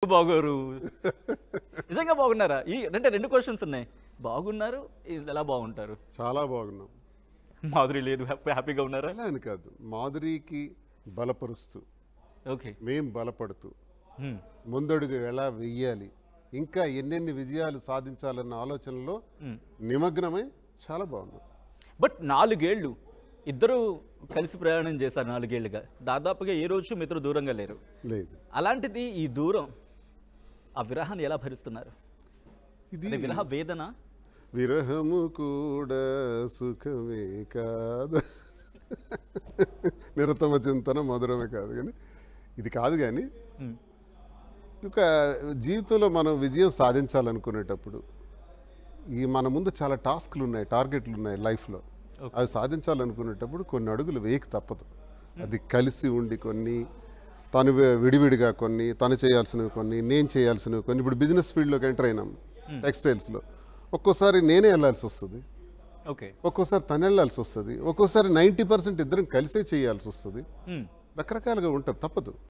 బాగోరు. నిజంగా బాగున్నారా? అంటే 2 క్వెషన్స్ ఉన్నాయి. బాగున్నారు, ఎలా బాగుంటారు? చాలా బాగున్నాం. మాధురి లేదు, హ్యాపీగా ఉన్నారా? అలా అని కాదు, మాధురికి బలపరుస్తూ ఓకే. మేం బలపడుతూ హ్మ్. ముందడుగు ఎలా వెయ్యాలి, ఇంకా ఎన్నెన్ని విజయాలు సాధించాలన్న ఆలోచనలో హ్మ్. నిమగ్నమై చాలా బాగున్నాం. బట్ 4 ఏళ్ళు ఇద్దరు కలిసి ప్రయాణం చేశారు 4 ఏళ్ళుగా. దాదాపుగా ఏ రోజు మీ ఇద్దరు దూరంగా లేరు. లేదు, అలాంటిది ఈ దూరం, ఆ విరహాన్ని ఎలా భరిస్తున్నారు? ఇది అంటే విరహ వేదన. విరహము కూడా సుఖమే కాదు, నిరతమ చింతన మధురమే కాదు, కానీ ఇది కాదు. కానీ హ్మ్. ఒక జీవితంలో మనం విజయం సాధించాలనుకునేటప్పుడు మన ముందు చాలా టాస్క్లు ఉన్నాయి, టార్గెట్లు ఉన్నాయి లైఫ్లో. అవి సాధించాలనుకునేటప్పుడు కొన్ని అడుగులు వేయక తప్పదు. అది కలిసి ఉండి కొన్ని, తను విడివిడిగా కొన్ని, తను చేయాల్సినవి కొన్ని, నేను చేయాల్సినవి కొన్ని. ఇప్పుడు బిజినెస్ ఫీల్డ్లోకి ఎంటర్ అయినాం, టెక్స్టైల్స్లో. ఒక్కోసారి నేనే వెళ్ళాల్సి వస్తుంది, ఓకే. ఒక్కోసారి తను వెళ్ళాల్సి వస్తుంది, ఒక్కోసారి 90% ఇద్దరం కలిసే చేయాల్సి వస్తుంది. హ్మ్. రకరకాలుగా ఉంటుంది, తప్పదు.